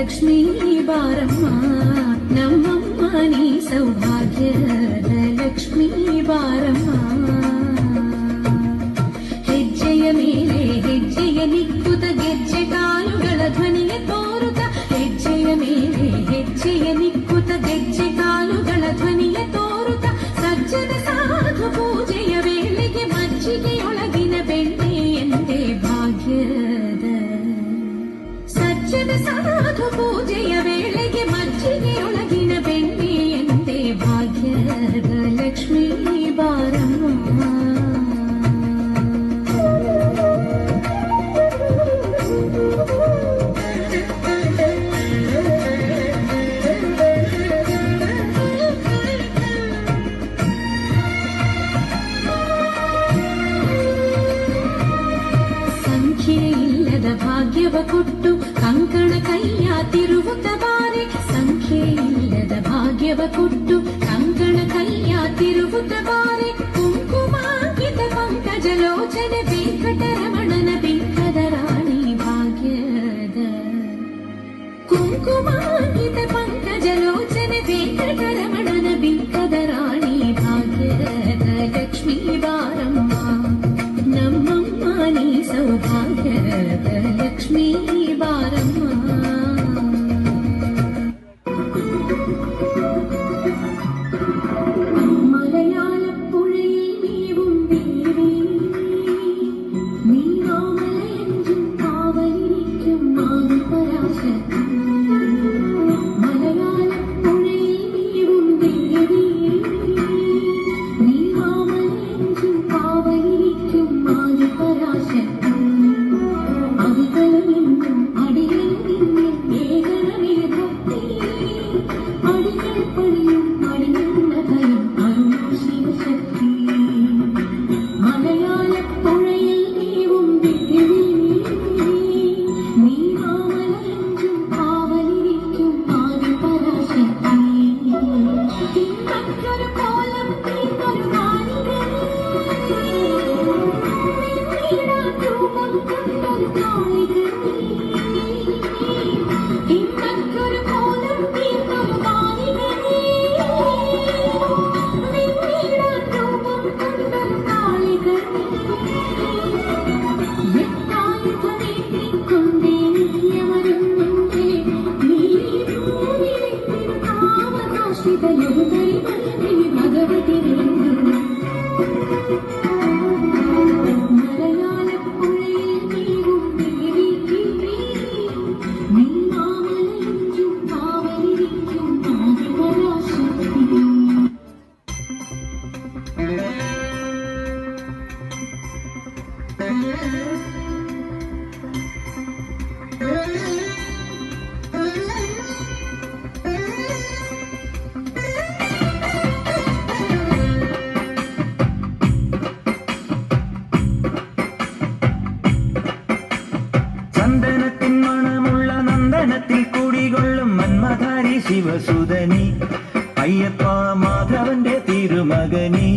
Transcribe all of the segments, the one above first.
ಲಕ್ಷ್ಮೀ ಬಾರಮ್ಮ ನಮ್ಮಮ್ಮ ನೀ ಸೌಭಾಗ್ಯದ ಲಕ್ಷ್ಮೀ ಬಾರಮ್ಮ. ಹೆಜ್ಜೆಯ ಮೇಲೆ ಹೆಜ್ಜೆಯ ನಿಕ್ಕುತ ಗೆಜ್ಜೆ ಕಾಲುಗಳ ಧ್ವನಿಯ ತೋರುತ್ತ, ಹೆಜ್ಜೆಯ ಮೇಲೆ ಹೆಜ್ಜೆಯ ನಿಕ್ಕುತ ಗೆಜ್ಜೆ ಕಾಲುಗಳ ಧ್ವನಿಯ ತೋರುತ್ತ, ಸಜ್ಜನ ಸಾಧು ಪೂಜೆಯ ವೇಳೆಗೆ ಮಜ್ಜಿಗೆಯೊಳಗಿನ ಬೆಣ್ಣೆ ಎಂದೇ ಭಾಗ್ಯದ. ಸಜ್ಜನ ಸಾಧು ಪೂಜೆಯ ವೇಳೆಗೆ ಮಜ್ಜಿಗೆಯೊಳಗಿನ ಬೆಣ್ಣೆ ಎಂದೇ ಭಾಗ್ಯದ ಲಕ್ಷ್ಮೀ ಬಾರಮ್ಮ. ಸಂಖ್ಯೆಯಿಲ್ಲದ ಭಾಗ್ಯವ ಕೊಟ್ಟು ಕಂಕಣ ಕೈಯ ತಿರುವುತ ಬಾರೆ, ಸಂಖ್ಯೆಯಿಲ್ಲದ ಭಾಗ್ಯವ ಕೊಟ್ಟು ಕಂಕಣ ಕೈಯ ತಿರುವುತ ಬಾರೆ. ಕುಂಕುಮಾಂಕಿತ ಪಂಕಜಲೋಚನೆ ವೆಂಕಟರಮಣನ ಬಿಂಕದ ರಾಣಿ ಭಾಗ್ಯದ. ಕುಂಕುಮಾಂಕಿತ ಪಂಕಜಲೋಚನೆ ವೆಂಕಟರಮಣನ ಬಿಂಕದ ರಾಣಿ ಭಾಗ್ಯದ ಲಕ್ಷ್ಮೀ ಬಾರಮ್ಮ ನಮ್ಮಮ್ಮ ನೀ ಸೌಭಾಗ್ಯದ ಲಕ್ಷ್ಮೀ ಬಾರಮ್ಮ. മലയാളപ്പുഴയിൽ നീവും ദേവി നീവാമലയഞ്ചും കാവലിരിക്കും മാതൃപരാശക്തി. മലയാളപ്പുഴയിൽ നീവും ദേവി നീവാമലയഞ്ചും കാവലിരിക്കും മാതൃപരാശക്തി. അവികലമെന്നും അടികളിൽ നിന്നിൽ ഏകണമേ ഭക്തി, അടികൾ പണിയും അടിയുന്ന ഭയം അരുൾ ശിവശക്തി. മലയാളപ്പുഴയിൽ നീവും ദേവി നീവാമലയഞ്ചും കാവലിരിക്കും ആദിപരാശക്തി. തിങ്ങൾക്കൊരു കോലം തീർന്നൊരു മാലികനേ, രൂപം കൊണ്ടൊരു കാളികനേ. തിങ്ങൾക്കൊരു കോലം തീർന്നൊരു മാലികനേ, രൂപം കൊണ്ടൊരു കാളികനേ. എത്തായുധമേറ്റിക്കൊണ്ടേ നീയമരുന്നുണ്ടേ നീ ഭൂമിയിലെത്തിരു കാമകാശ്രിത യുഗതരി മലമിനി ഭഗവതി മലയാളപ്പുഴയിൽ നീവും ദേവി നീവാമലയഞ്ചും കാവലിരിക്കും ആദിപരാശക്തി. ചന്ദനത്തിൻ മണമുള്ള നന്ദനത്തിൽ കുടികൊള്ളും മന്മധാരി ശിവസുതനി, അയ്യപ്പ മാധവന്റെ തിരുമകനി.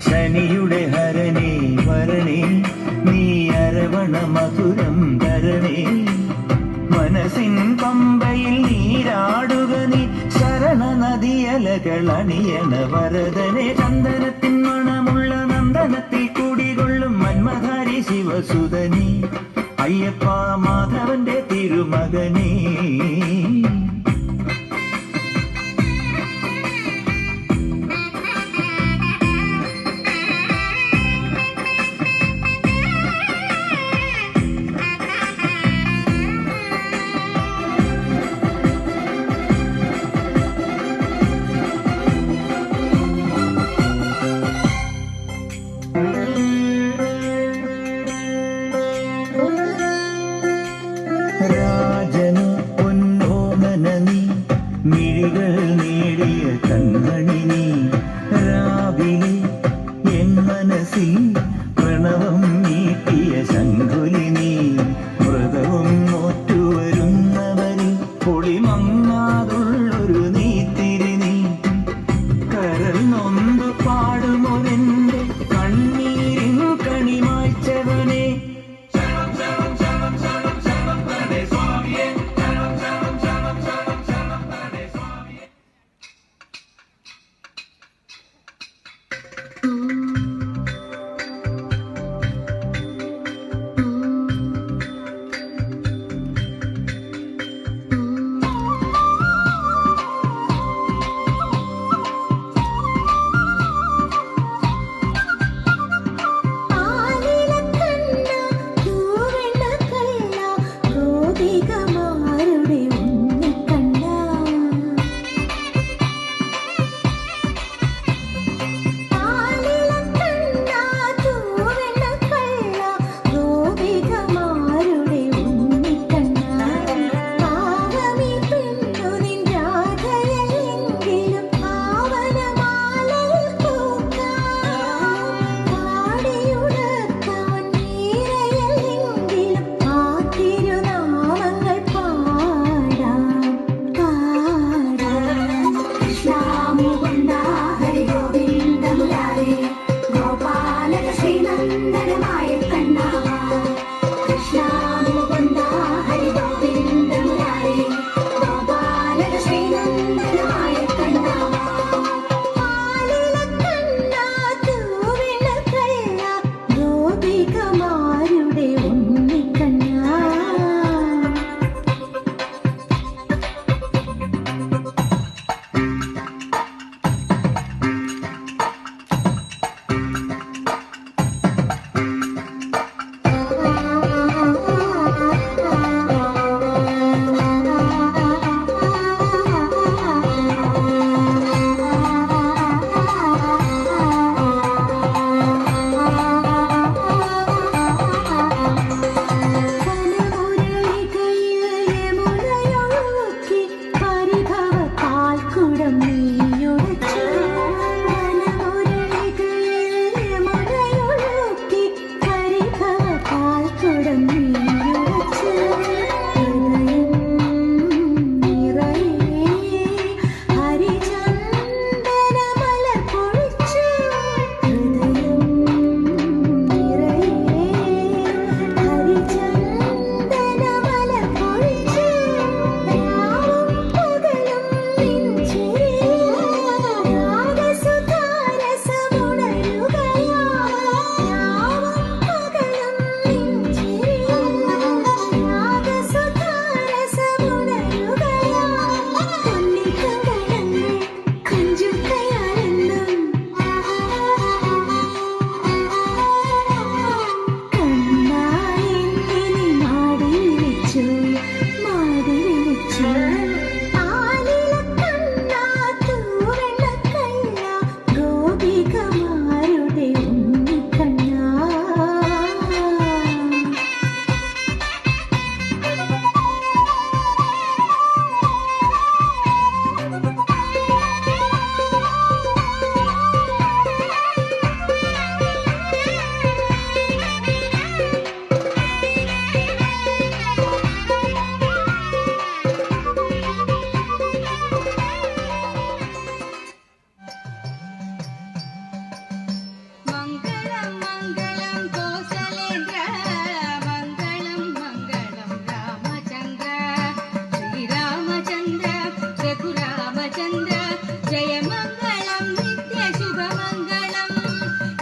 ശനിയുടെ ഹരണേ വരണേ നീ അരവണ മധുരം ധരണേ. മനസ്സിൻ പമ്പയിൽ നീരാടുക നീ ശരണ നദിയലകളണിയണ വരദനെ. ചന്ദനത്തിൻ മണമുള്ള നന്ദനത്തിൽ കുടികൊള്ളും മന്മധാരി ശിവസുതനി, അയ്യപ്പ മാധവന്റെ തിരുമകനേ.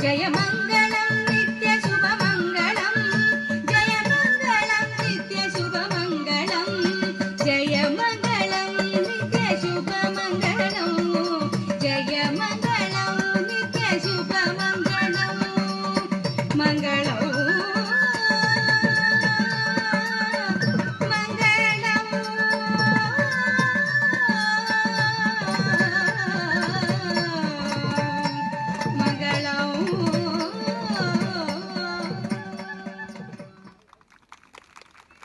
ജയമംഗള